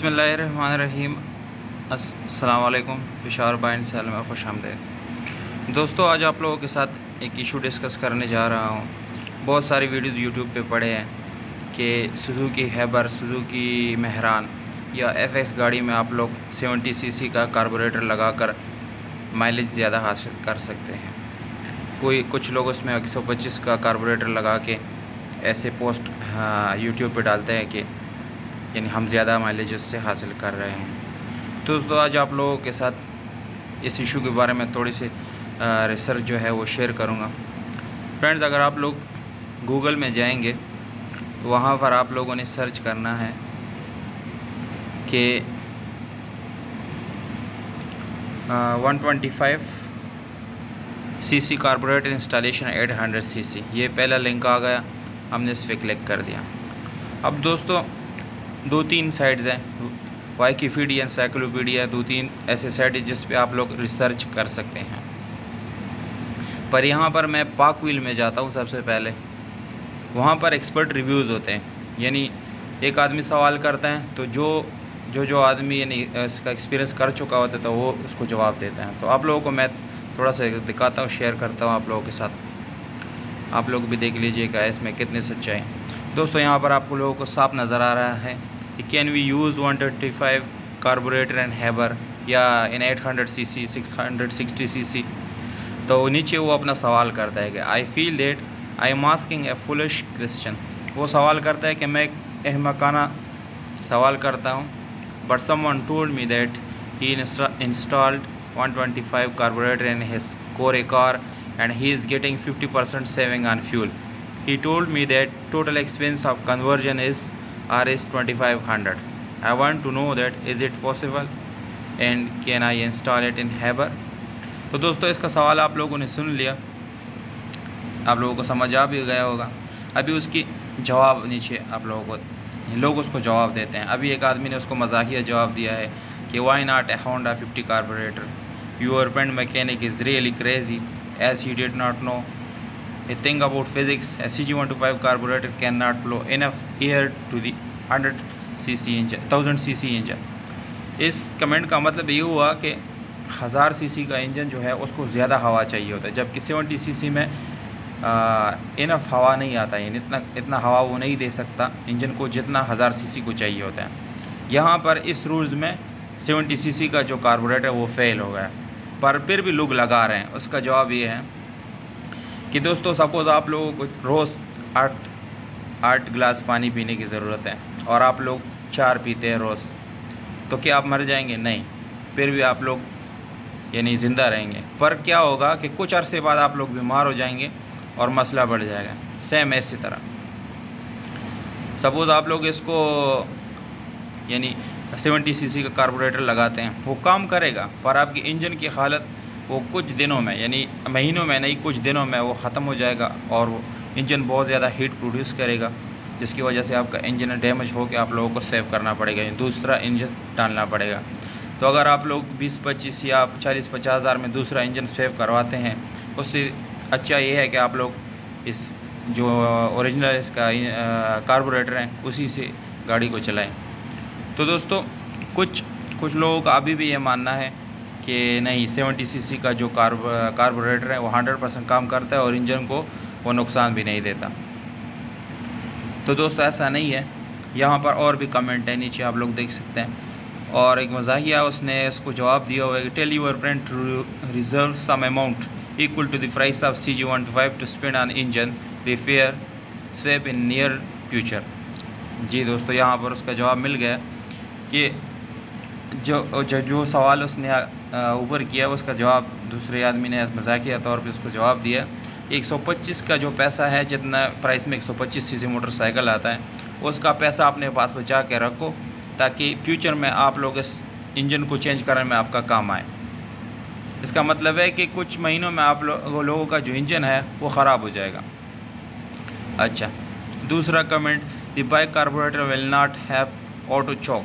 बिस्मिल्लाहिर्रहमानिर्रहीम। अस्सलाम वालेकुम। पेशावर बाइन सैल में खुश आमदीद। दोस्तों, आज आप लोगों के साथ एक इशू डिस्कस करने जा रहा हूँ। बहुत सारी वीडियोज़ यूट्यूब पे पड़े हैं कि सुजुकी हैबर, सुजुकी मेहरान या एफएक्स गाड़ी में आप लोग 70 सीसी का कार्बोरेटर लगाकर माइलेज ज़्यादा हासिल कर सकते हैं। कुछ लोग उसमें 125 का कार्बोरेटर लगा के ऐसे पोस्ट यूट्यूब पे डालते हैं कि यानी हम ज़्यादा माइलेज उससे हासिल कर रहे हैं। तो दोस्तों, आज आप लोगों के साथ इस इशू के बारे में थोड़ी सी रिसर्च जो है वो शेयर करूँगा। फ्रेंड्स, अगर आप लोग गूगल में जाएंगे तो वहाँ पर आप लोगों ने सर्च करना है कि 125 सीसी कार्बोरेटर इंस्टॉलेशन 800 सीसी, ये पहला लिंक आ गया। हमने इस पर क्लिक कर दिया। अब दोस्तों, 2-3 साइट्स हैं, वाइकिपीडिया, एनसाइक्लोपीडिया, 2-3 ऐसे साइट जिस पे आप लोग रिसर्च कर सकते हैं। पर यहाँ पर मैं पाक व्हील में जाता हूँ सबसे पहले। वहाँ पर एक्सपर्ट रिव्यूज़ होते हैं, यानी एक आदमी सवाल करता है तो जो आदमी यानी इसका एक्सपीरियंस कर चुका होता है तो वो उसको जवाब देता है। तो आप लोगों को मैं थोड़ा सा दिखाता हूँ, शेयर करता हूँ आप लोगों के साथ। आप लोग भी देख लीजिएगा इसमें कितनी सच्चाई है। दोस्तों, यहाँ पर आपको लोगों को साफ नज़र आ रहा है कि can we use 125 carburettor and हैबर या इन 800 सीसी, 660 सीसी। तो नीचे वो अपना सवाल करता है कि I feel that I am asking A foolish question. वो सवाल करता है कि मैं एक अहमकाना सवाल करता हूँ। But someone told me that he installed 125 carburetor in his core car and he is getting 50% saving on fuel. He told me that total expense of conversion is Rs 2500. I want to know that is it possible and can I install it in Haber? तो दोस्तों, इसका सवाल आप लोगों ने सुन लिया, आप लोगों को समझ आ भी गया होगा। अभी उसकी जवाब नीचे आप लोगों को लोग उसको जवाब देते हैं। अभी एक आदमी ने उसको मजाकिया जवाब दिया है कि why not a Honda 50 carburettor, your friend mechanic is really crazy as he did not know a thing about physics. A CG125 carburetor cannot blow enough air to the 1000 cc engine. इस comment का मतलब ये हुआ कि 1000 CC का engine जो है उसको ज़्यादा हवा चाहिए होता है, जबकि 70 सीसी में इनफ हवा नहीं आता है, इतना हवा वो नहीं दे सकता इंजन को जितना 1000 सीसी को चाहिए होता है। यहाँ पर इस रूल्स में 70 सीसी का जो कार्बोरेटर वो फेल हो गया, पर फिर भी लोग लगा रहे हैं। उसका जवाब ये है कि दोस्तों, सपोज़ आप लोगों को रोज़ 8 गिलास पानी पीने की ज़रूरत है और आप लोग 4 पीते हैं रोज़, तो क्या आप मर जाएंगे? नहीं, फिर भी आप लोग यानी ज़िंदा रहेंगे। पर क्या होगा कि कुछ अरसे बाद आप लोग बीमार हो जाएंगे और मसला बढ़ जाएगा। सेम इसी तरह सपोज़ आप लोग इसको यानी 70 सीसी का कार्बोरेटर लगाते हैं, वो काम करेगा, पर आपकी इंजन की हालत वो कुछ दिनों में, यानी महीनों में नहीं, कुछ दिनों में वो ख़त्म हो जाएगा और वो इंजन बहुत ज़्यादा हीट प्रोड्यूस करेगा, जिसकी वजह से आपका इंजन डैमेज हो के आप लोगों को सेव करना पड़ेगा, दूसरा इंजन डालना पड़ेगा। तो अगर आप लोग 20-25 या 40-50 हज़ार में दूसरा इंजन सेव करवाते हैं, उससे अच्छा ये है कि आप लोग इस जो ओरिजिनल इसका कार्बोरेटर है उसी से गाड़ी को चलाएँ। तो दोस्तों, कुछ लोगों का अभी भी ये मानना है कि नहीं, 70 सीसी का जो कार्बोरेटर है वो 100% काम करता है और इंजन को वो नुकसान भी नहीं देता। तो दोस्तों, ऐसा नहीं है। यहाँ पर और भी कमेंट है, नीचे आप लोग देख सकते हैं। और एक मज़ाहिया उसने उसको जवाब दिया हुआ है कि tell your friend to reserve some amount equal to the price of CG125 to spend on engine repair swap in near future. जी दोस्तों, यहाँ पर उसका जवाब मिल गया कि जो सवाल उसने ऊपर किया उसका जवाब दूसरे आदमी ने मजाकिया तौर पे उसको जवाब दिया। 125 का जो पैसा है, जितना प्राइस में 125 सीसी मोटरसाइकिल आता है, उसका पैसा अपने पास बचा के रखो ताकि फ्यूचर में आप लोग इस इंजन को चेंज करने में आपका काम आए। इसका मतलब है कि कुछ महीनों में आप लोगों का जो इंजन है वो ख़राब हो जाएगा। अच्छा, दूसरा comment, the bike carburettor will not have auto choke,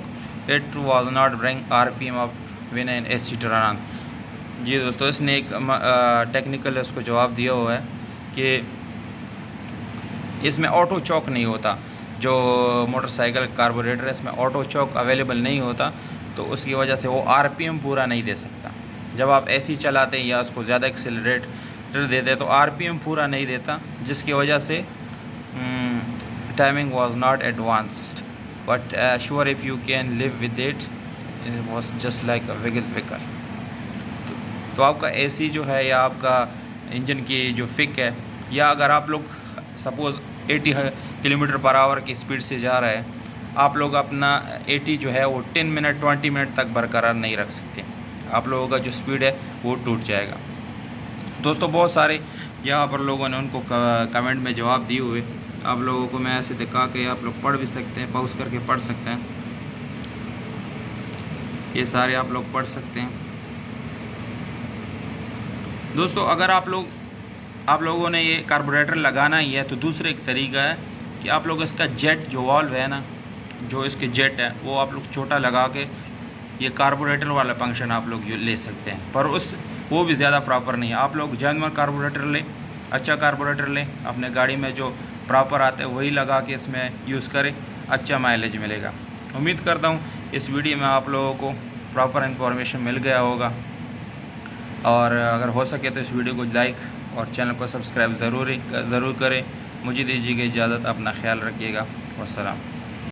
it was not bring RPM off when an AC turn on. जी दोस्तों, इसने एक टेक्निकल उसको जवाब दिया हुआ है कि इसमें ऑटो चॉक नहीं होता। जो मोटरसाइकिल कार्बोरेटर है इसमें ऑटो चॉक अवेलेबल नहीं होता, तो उसकी वजह से वो आरपीएम पूरा नहीं दे सकता। जब आप एसी चलाते हैं या उसको ज़्यादा एक्सेलरेटर देते हैं तो आरपीएम पूरा नहीं देता, जिसकी वजह से timing was not advanced, but sure if you can live with it was just like a vehicle. तो आपका एसी जो है या आपका इंजन की जो फिक है, या अगर आप लोग सपोज़ 80 किलोमीटर पर आवर की स्पीड से जा रहे हैं, आप लोग अपना 80 जो है वो 10 मिनट 20 मिनट तक बरकरार नहीं रख सकते। आप लोगों का जो स्पीड है वो टूट जाएगा। दोस्तों बहुत सारे यहाँ पर लोगों ने उनको कमेंट में जवाब दिए हुए, आप लोगों को मैं ऐसे दिखा के आप लोग पढ़ भी सकते हैं, पॉज करके पढ़ सकते हैं, ये सारे आप लोग पढ़ सकते हैं। दोस्तों अगर आप लोगों ने ये कार्बोरेटर लगाना ही है तो दूसरा एक तरीका है कि आप लोग इसका जेट जो वाल्व है ना, जो इसके जेट है वो आप लोग छोटा लगा के ये कार्बोरेटर वाला फंक्शन आप लोग ले सकते हैं, पर वो भी ज़्यादा प्रॉपर नहीं है। आप लोग जानवर कार्बोरेटर लें, अच्छा कार्बोरेटर लें, अपने गाड़ी में जो प्रॉपर आता है वही लगा के इसमें यूज़ करें, अच्छा माइलेज मिलेगा। उम्मीद करता हूँ इस वीडियो में आप लोगों को प्रॉपर इन्फॉर्मेशन मिल गया होगा, और अगर हो सके तो इस वीडियो को लाइक और चैनल को सब्सक्राइब ज़रूर करें। मुझे दीजिएगा इजाज़त, अपना ख्याल रखिएगा। वस्सलाम।